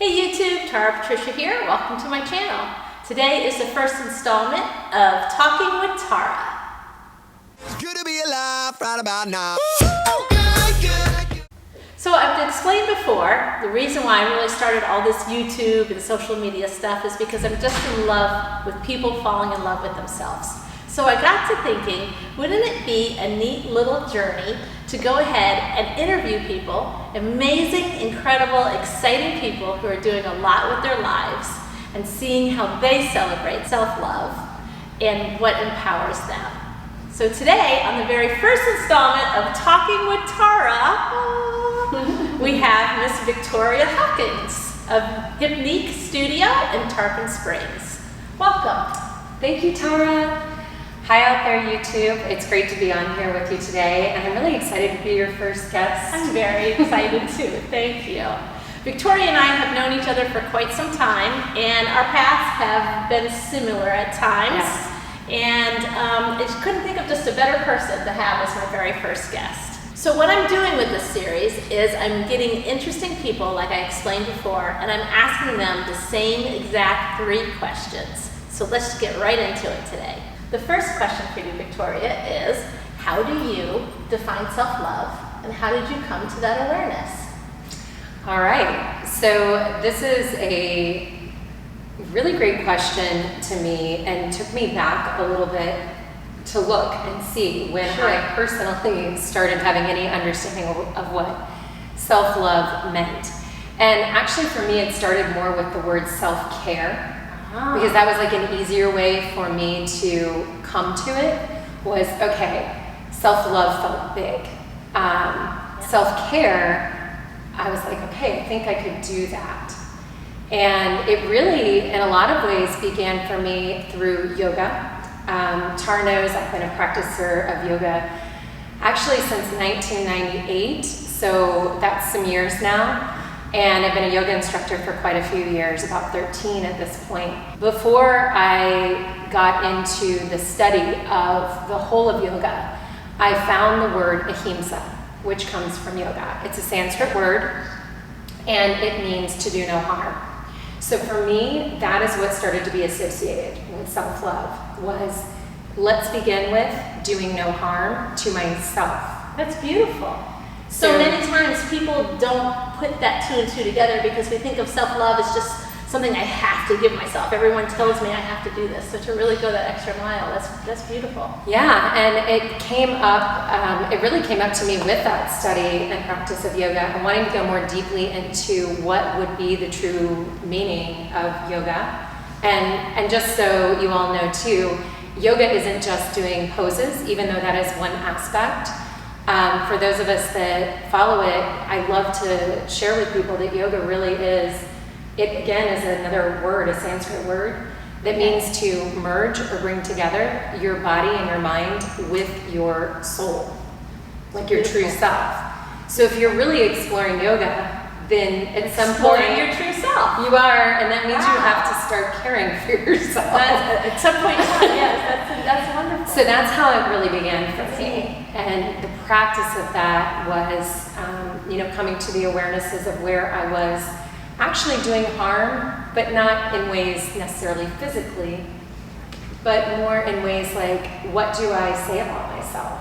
Hey YouTube, Tara Patricia here. Welcome to my channel. Today is the first installment of Talking with Tara. It's good to be alive right about now. So I've explained before, the reason why I really started all this YouTube and social media stuff is because I'm just in love with people falling in love with themselves. So I got to thinking, wouldn't it be a neat little journey to go ahead and interview people, amazing, incredible, exciting people who are doing a lot with their lives and seeing how they celebrate self-love and what empowers them. So today, on the very first installment of Talking with Tara, we have Miss Victoria Hawkins of Hypnique Studio in Tarpon Springs. Welcome. Thank you, Tara. Hi out there, YouTube. It's great to be on here with you today, and I'm really excited to be your first guest. I'm very excited too. Thank you. Victoria and I have known each other for quite some time, and our paths have been similar at times. Yes. And I couldn't think of just a better person to have as my very first guest. So what I'm doing with this series is I'm getting interesting people, like I explained before, and I'm asking them the same exact 3 questions. So let's get right into it today. The first question for you, Victoria, is how do you define self-love, and how did you come to that awareness? All right, so this is a really great question to me and took me back a little bit to look and see when I personally started having any understanding of what self-love meant. And actually for me, it started more with the word self-care. Because that was like an easier way for me to come to it was, okay, self-love felt big. Self-care, I was like, okay, I think I could do that. And it really, in a lot of ways, began for me through yoga. Tara knows I've been a practicer of yoga actually since 1998, so that's some years now. And I've been a yoga instructor for quite a few years, about 13 at this point. Before I got into the study of the whole of yoga, I found the word ahimsa, which comes from yoga. It's a Sanskrit word, and it means to do no harm. So for me, that is what started to be associated with self-love, was let's begin with doing no harm to myself. That's beautiful. So many times people don't put that 2 and 2 together because we think of self-love as just something I have to give myself. Everyone tells me I have to do this. So to really go that extra mile, that's beautiful. Yeah, and it came up, it really came up to me with that study and practice of yoga and wanting to go more deeply into what would be the true meaning of yoga. And just so you all know too, yoga isn't just doing poses, even though that is one aspect. For those of us that follow it, I love to share with people that yoga really is, it again is another word, a Sanskrit word, that means to merge or bring together your body and your mind with your soul, like your true self. So if you're really exploring yoga, then at some point your true self. You are, and that means you have to start caring for yourself. At some point, yes, that's wonderful. So that's how it really began for me. And the practice of that was, coming to the awarenesses of where I was actually doing harm, but not in ways necessarily physically, but more in ways like, what do I say about myself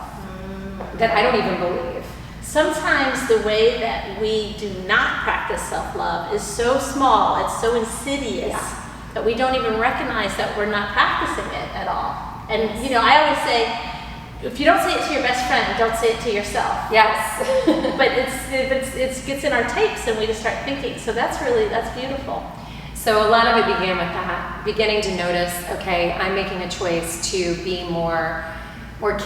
that I don't even believe? Sometimes the way that we do not practice self-love is so small, it's so insidious, that we don't even recognize that we're not practicing it at all. And I always say, if you don't say it to your best friend, don't say it to yourself. Yes. But it gets in our tapes and we just start thinking. So that's beautiful. So a lot of it began with that, beginning to notice, okay, I'm making a choice to be more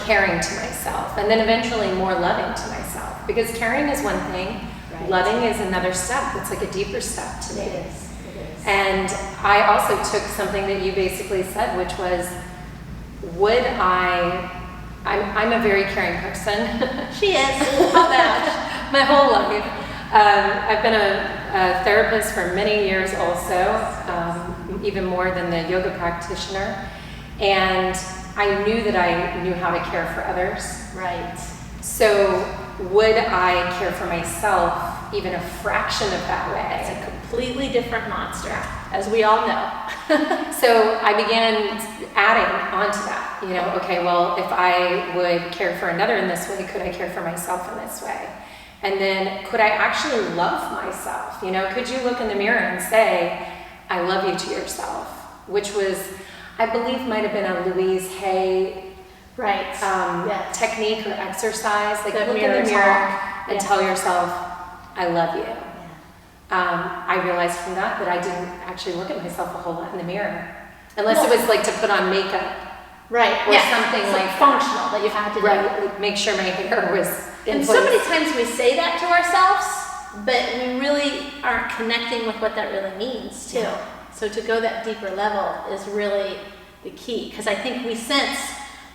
caring to myself, and then eventually more loving to myself. Because caring is one thing, loving is another step. It's like a deeper step to me. It is. And I also took something that you basically said, which was, I'm a very caring person. She is. How bad? My whole life. I've been a therapist for many years also, even more than the yoga practitioner. And I knew that I knew how to care for others. Right. So would I care for myself even a fraction of that It's way. a completely different monster, as we all know. So I began adding onto that, okay, well, if I would care for another in this way, could I care for myself in this way? And then could I actually love myself? Could you look in the mirror and say, I love you to yourself? Which was, I believe, might have been a Louise Hay Right. Yes. technique or exercise. Like The look in mirror the mirror talk. and Yes. tell yourself, I love you. Yeah. I realized from that I didn't actually look at myself a whole lot in the mirror. Unless it Well- was like to put on makeup. Right. Or yeah. something It's like functional that you have to do. Right, like make sure my hair was in And place. so many times we say that to ourselves, but we really aren't connecting with what that really means too. Yeah. So to go that deeper level is really the key, because I think we sense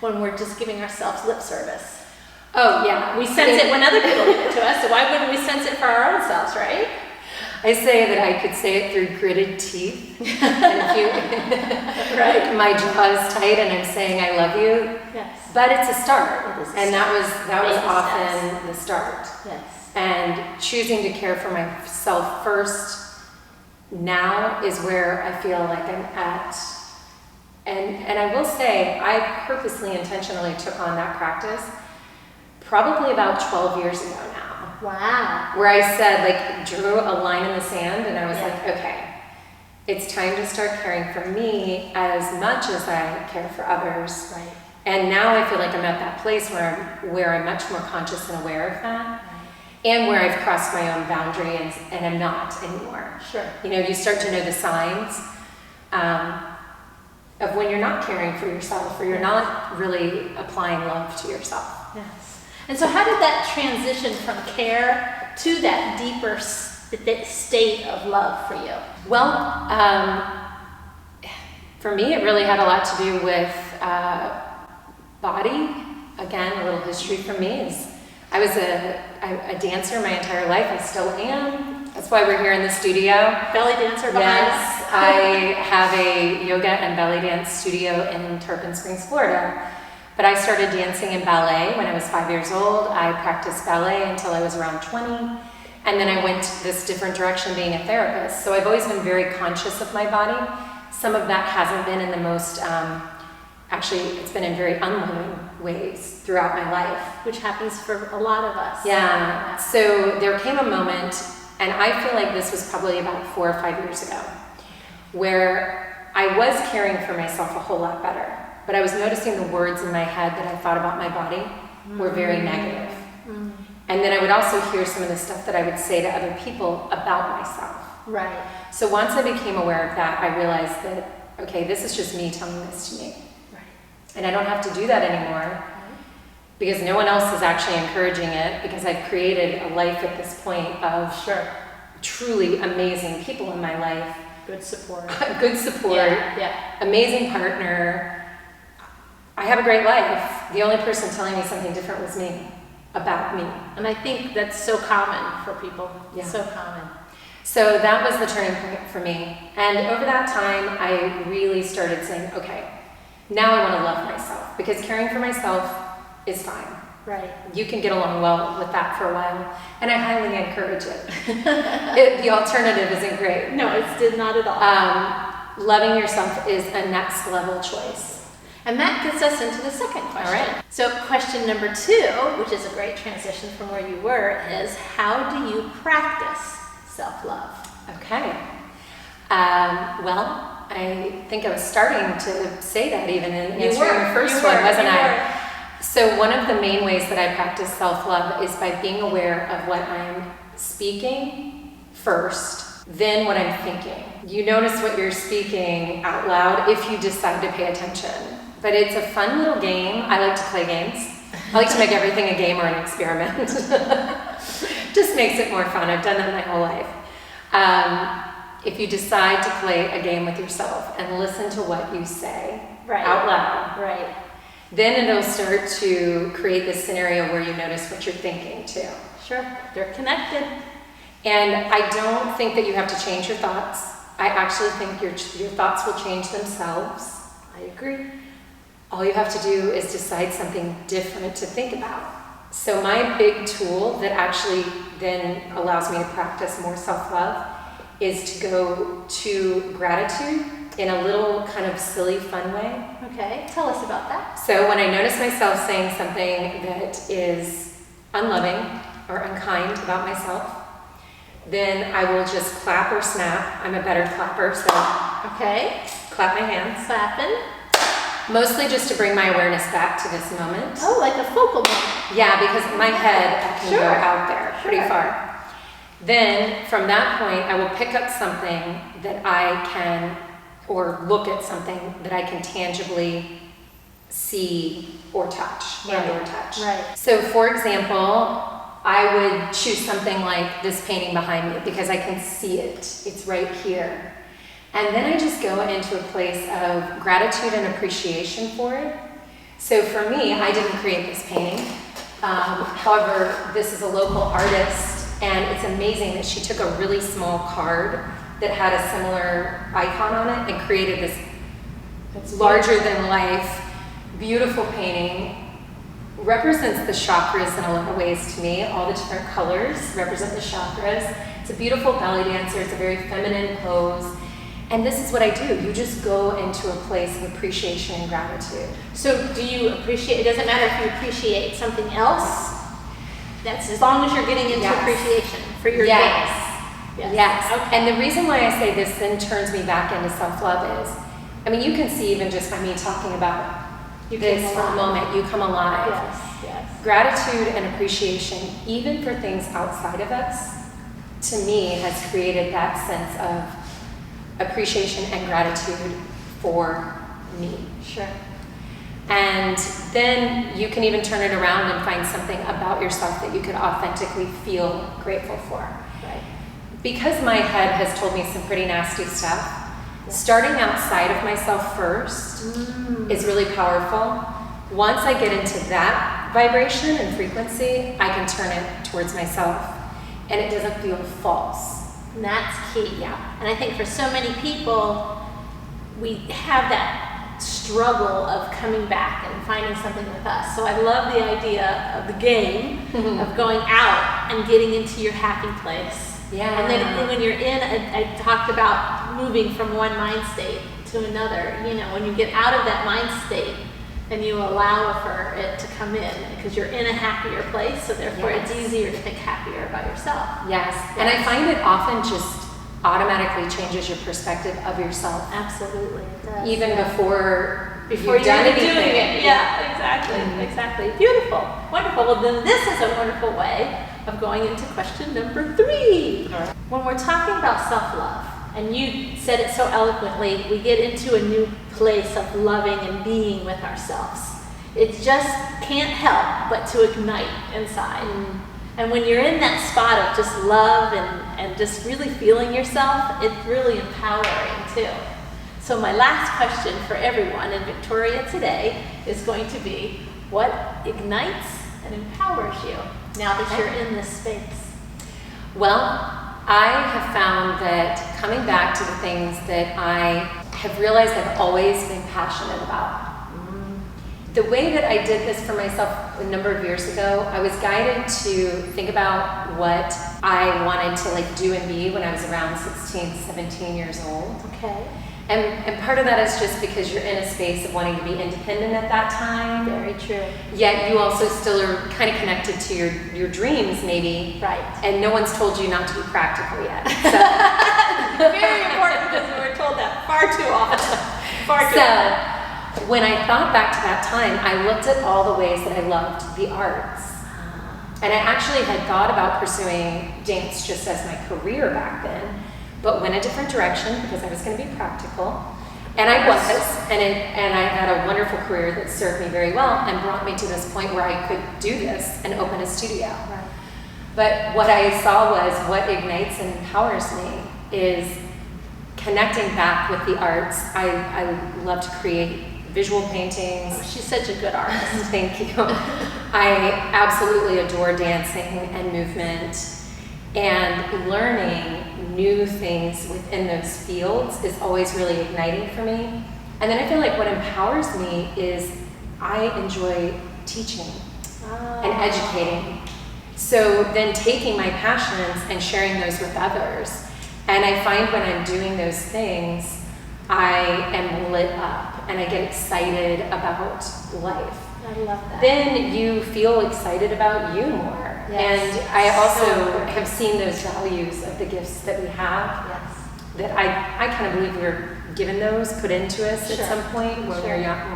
when we're just giving ourselves lip service. Oh yeah, We sense it when other people give it to us, so why wouldn't we sense it for our own selves, right? I say that I could say it through gritted teeth. And if you, Right. my jaw is tight and I'm saying I love you, Yes. but it's a start. It is a And that was Baby often the start. Yes. And choosing to care for myself first now is where I feel like I'm at. And I will say, I purposely, intentionally took on that practice probably about 12 years ago now, Wow. where I said, like, drew a line in the sand and I was Yeah. like, okay, it's time to start caring for me as much as I care for others. Right. And now I feel like I'm at that place where I'm much more conscious and aware of that. And where I've crossed my own boundary and I'm not anymore. Sure. You start to know the signs of when you're not caring for yourself or you're not really applying love to yourself. Yes. And so how did that transition from care to that deeper state of love for you? Well, for me, it really had a lot to do with body. Again, a little history for me is I was a dancer my entire life. I still am. That's why we're here in the studio. Belly dancer behind Yes, us. I have a yoga and belly dance studio in Tarpon Springs, Florida. But I started dancing in ballet when I was 5 years old. I practiced ballet until I was around 20. And then I went this different direction being a therapist. So I've always been very conscious of my body. Some of that hasn't been in the most, actually, it's been in very unloving ways throughout my life. Which happens for a lot of us. Yeah. So there came a moment, and I feel like this was probably about 4 or 5 years ago, where I was caring for myself a whole lot better. But I was noticing the words in my head that I thought about my body were very negative. And then I would also hear some of the stuff that I would say to other people about myself. Right. So once I became aware of that, I realized that, okay, this is just me telling this to me. Right. And I don't have to do that anymore because no one else is actually encouraging it, because I've created a life at this point of Sure. truly amazing people in my life. Good support. Good support, Yeah. amazing partner. I have a great life. The only person telling me something different was me, about me. And I think that's so common for people. Yeah. So common. So that was the turning point for me. And over that time, I really started saying, okay, now I want to love myself, because caring for myself is fine. Right. You can get along well with that for a while, and I highly encourage it. The alternative isn't great. No, it did not at all. Loving yourself is a next level choice. And that gets us into the second question. All right. So question number 2, which is a great transition from where you were, is how do you practice self-love? Okay. Well, I think I was starting to say that even in answering the first one, wasn't I? So one of the main ways that I practice self-love is by being aware of what I'm speaking first, then what I'm thinking. You notice what you're speaking out loud if you decide to pay attention. But it's a fun little game. I like to play games. I like to make everything a game or an experiment. Just makes it more fun. I've done that my whole life. If you decide to play a game with yourself and listen to what you say out loud, Right. then it'll start to create this scenario where you notice what you're thinking too. Sure. They're connected. And I don't think that you have to change your thoughts. I actually think your thoughts will change themselves. I agree. All you have to do is decide something different to think about. So my big tool that actually then allows me to practice more self-love is to go to gratitude in a little kind of silly, fun way. Okay, tell us about that. So when I notice myself saying something that is unloving or unkind about myself, then I will just clap or snap. I'm a better clapper, so Okay, clap my hands. clapping. Mostly just to bring my awareness back to this moment. Oh, like a focal point. Yeah, because my head can go Sure. out there pretty Sure. far. Then from that point, I will pick up something that I can, or look at something that I can tangibly see or touch, Right. and or touch. Right. So for example, I would choose something like this painting behind me because I can see it. It's right here. And then I just go into a place of gratitude and appreciation for it. So for me, I didn't create this painting. However, this is a local artist, and it's amazing that she took a really small card that had a similar icon on it and created this larger than life, beautiful painting. Represents the chakras in a lot of ways to me. All the different colors represent the chakras. It's a beautiful belly dancer. It's a very feminine pose. And this is what I do. You just go into a place of appreciation and gratitude. So do you appreciate, it doesn't matter if you appreciate something else, that's as long as you're getting into Yes. appreciation for your Yes. game. Yes. Okay. And the reason why I say this then turns me back into self-love is, I mean, you can see even just by me talking about You this come for a alive. moment, you come alive. Yes, yes. Gratitude and appreciation, even for things outside of us, to me has created that sense of appreciation and gratitude for me. Sure. And then you can even turn it around and find something about yourself that you could authentically feel grateful for. Right. Because my head has told me some pretty nasty stuff, starting outside of myself first is really powerful. Once I get into that vibration and frequency, I can turn it towards myself, and it doesn't feel false. And that's key. Yeah. And I think for so many people, we have that struggle of coming back and finding something with us. So I love the idea of the game, of going out and getting into your happy place. Yeah. And then when you're in, I talked about moving from one mind state to another. You know, when you get out of that mind state and you allow for it to come in, because you're in a happier place, so therefore Yes. it's easier to think happier about yourself. Yes. And I find it often just automatically changes your perspective of yourself, Absolutely, it does. even Yeah. before Before you've you're done even anything. doing it. Yeah, exactly, exactly. Beautiful, wonderful. Well, then this is a wonderful way of going into question number 3. All right. When we're talking about self-love, and you said it so eloquently, we get into a new place of loving and being with ourselves. It just can't help but to ignite inside. And when you're in that spot of just love and just really feeling yourself, it's really empowering too. So my last question for everyone in Victoria today is going to be, what ignites and empowers you now that you're in this space? Well, I have found that coming back to the things that I have realized I've always been passionate about. The way that I did this for myself a number of years ago, I was guided to think about what I wanted to like do and be when I was around 16, 17 years old. Okay. And part of that is just because you're in a space of wanting to be independent at that time. Very true. Yet you also still are kind of connected to your dreams maybe. Right. And no one's told you not to be practical yet. Very important, because we're told that far too often. Far too often. So when I thought back to that time, I looked at all the ways that I loved the arts. And I actually had thought about pursuing dance just as my career back then, but went a different direction because I was going to be practical. And I was, and I had a wonderful career that served me very well and brought me to this point where I could do this and open a studio. Right. But what I saw was what ignites and empowers me is connecting back with the arts. I love to create visual paintings. She's such a good artist. Thank you. I absolutely adore dancing and movement, and learning new things within those fields is always really igniting for me. And then I feel like what empowers me is I enjoy teaching. and educating. So then taking my passions and sharing those with others. And I find when I'm doing those things, I am lit up and I get excited about life. I love that. Then you feel excited about you more. Yes. And I also So have seen those values of the gifts that we have. Yes. That I kind of believe we're given those, put into us Sure. at some point when Sure.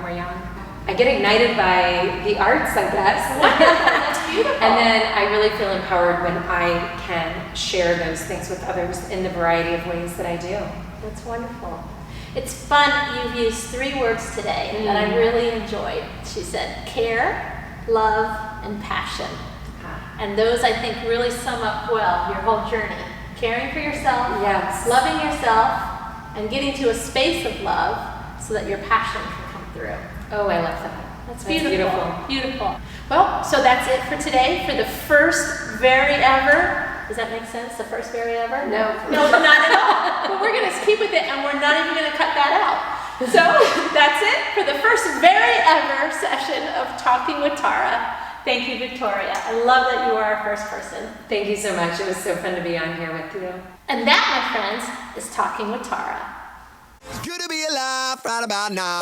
we're young. I get ignited by the arts, I guess. That's beautiful. And then I really feel empowered when I can share those things with others in the variety of ways that I do. That's wonderful. It's fun. You've used 3 words today that I really enjoyed. She said care, love, and passion. And those, I think, really sum up well your whole journey. Caring for yourself, Yes. loving yourself, and getting to a space of love so that your passion can come through. Oh, I love that. That's beautiful. Well, so that's it for today for the first very ever. Does that make sense? The first very ever? No. No, not at all. But we're going to keep with it and we're not even going to cut that out. So that's it for the first very ever session of Talking with Tara. Thank you, Victoria. I love that you are our first person. Thank you so much. It was so fun to be on here with you. And that, my friends, is Talking with Tara. It's good to be alive right about now.